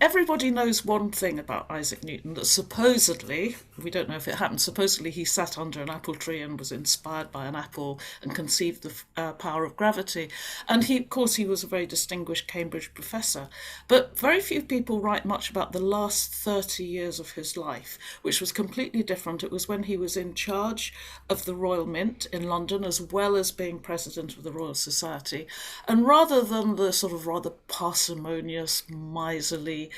everybody knows one thing about Isaac Newton, that supposedly, we don't know if it happened, supposedly he sat under an apple tree and was inspired by an apple and conceived the power of gravity. And he, of course, he was a very distinguished Cambridge professor. But very few people write much about the last 30 years of his life, which was completely different. It was when he was in charge of the Royal Mint in London, as well as being president of the Royal Society. And rather than the sort of rather parsimonious, miserly,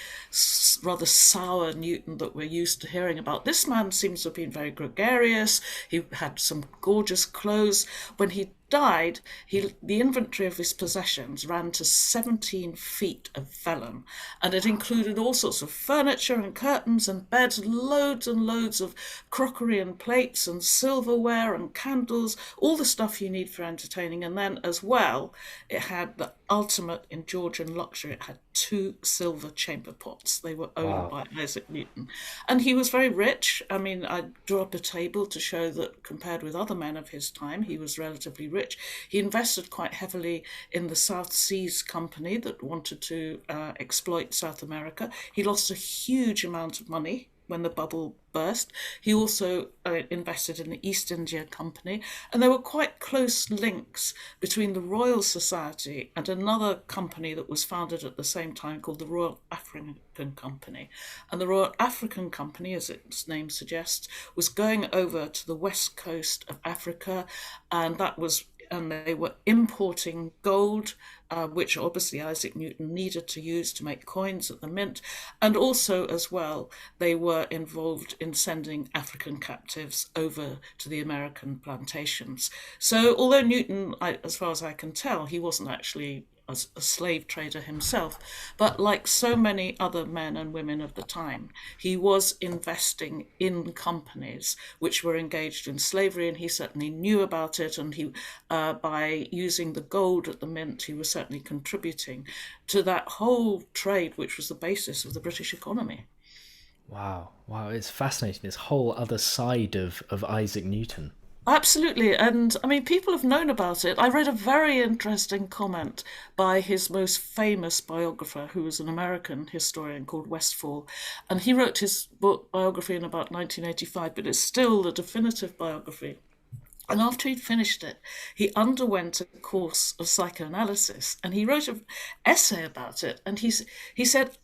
rather sour Newton that we're used to hearing about, this man seems to have been very gregarious. He had some gorgeous clothes. When he died, the inventory of his possessions ran to 17 feet of vellum, and it included all sorts of furniture and curtains and beds, loads and loads of crockery and plates and silverware and candles, all the stuff you need for entertaining. And then, as well, it had the ultimate in Georgian luxury. It had two silver chamber pots. They were owned Wow. by Isaac Newton. And he was very rich. I mean, I drew up a table to show that compared with other men of his time, he was relatively rich. He invested quite heavily in the South Seas Company that wanted to exploit South America. He lost a huge amount of money when the bubble burst. He also invested in the East India Company, and there were quite close links between the Royal Society and another company that was founded at the same time called the Royal African Company. And the Royal African Company, as its name suggests, was going over to the west coast of Africa, and they were importing gold, which obviously Isaac Newton needed to use to make coins at the mint. And also, as well, they were involved in sending African captives over to the American plantations. So, although Newton, as far as I can tell, he wasn't actually a slave trader himself, but like so many other men and women of the time, he was investing in companies which were engaged in slavery, and he certainly knew about it. And by using the gold at the mint, he was certainly contributing to that whole trade, which was the basis of the British economy. Wow. Wow. It's fascinating. This whole other side of Isaac Newton. Absolutely. And I mean, people have known about it. I read a very interesting comment by his most famous biographer, who was an American historian called Westfall. And he wrote his book biography in about 1985, but it's still the definitive biography. And after he'd finished it, he underwent a course of psychoanalysis, and he wrote an essay about it. And he said,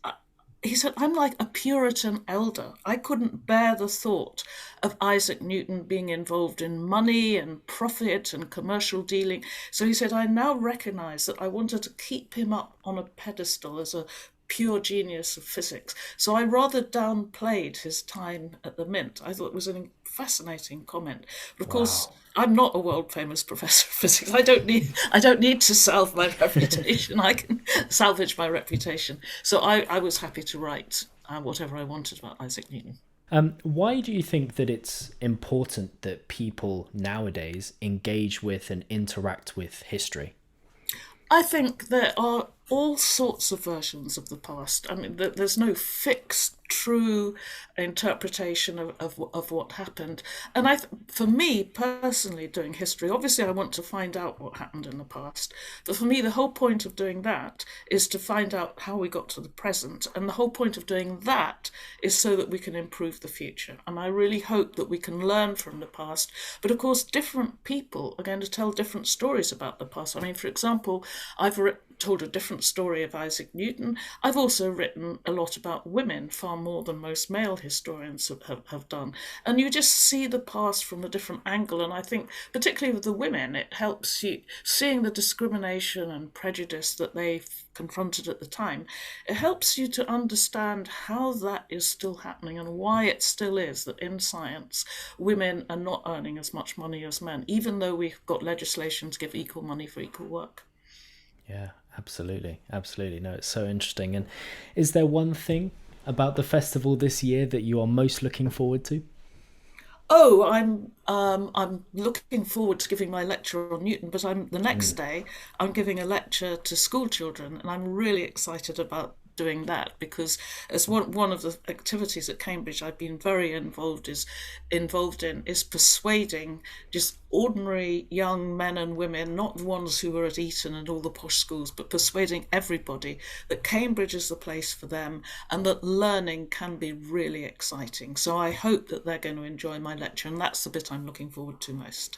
I'm like a Puritan elder. I couldn't bear the thought of Isaac Newton being involved in money and profit and commercial dealing. So he said, I now recognize that I wanted to keep him up on a pedestal as a pure genius of physics. So I rather downplayed his time at the Mint. I thought it was a fascinating comment. But of course, Wow. I'm not a world famous professor of physics. I don't need to salve my reputation. I can salvage my reputation. So I was happy to write whatever I wanted about Isaac Newton. Why do you think that it's important that people nowadays engage with and interact with history? I think there are all sorts of versions of the past. I mean, there's no fixed, true interpretation of what happened. And for me personally, doing history, obviously I want to find out what happened in the past. But for me, the whole point of doing that is to find out how we got to the present. And the whole point of doing that is so that we can improve the future. And I really hope that we can learn from the past. But of course, different people are going to tell different stories about the past. I mean, for example, I've told a different story of Isaac Newton. I've also written a lot about women, far more than most male historians have done. And you just see the past from a different angle. And I think, particularly with the women, it helps you seeing the discrimination and prejudice that they confronted at the time. It helps you to understand how that is still happening and why it still is that in science women are not earning as much money as men, even though we've got legislation to give equal money for equal work. Yeah, absolutely. Absolutely. No, it's so interesting. And is there one thing about the festival this year that you are most looking forward to? Oh, I'm looking forward to giving my lecture on Newton, but I'm the next day I'm giving a lecture to school children, and I'm really excited about doing that, because as one of the activities at Cambridge I've been very involved in is persuading just ordinary young men and women, not the ones who were at Eton and all the posh schools, but persuading everybody that Cambridge is the place for them and that learning can be really exciting. So I hope that they're going to enjoy my lecture, and that's the bit I'm looking forward to most.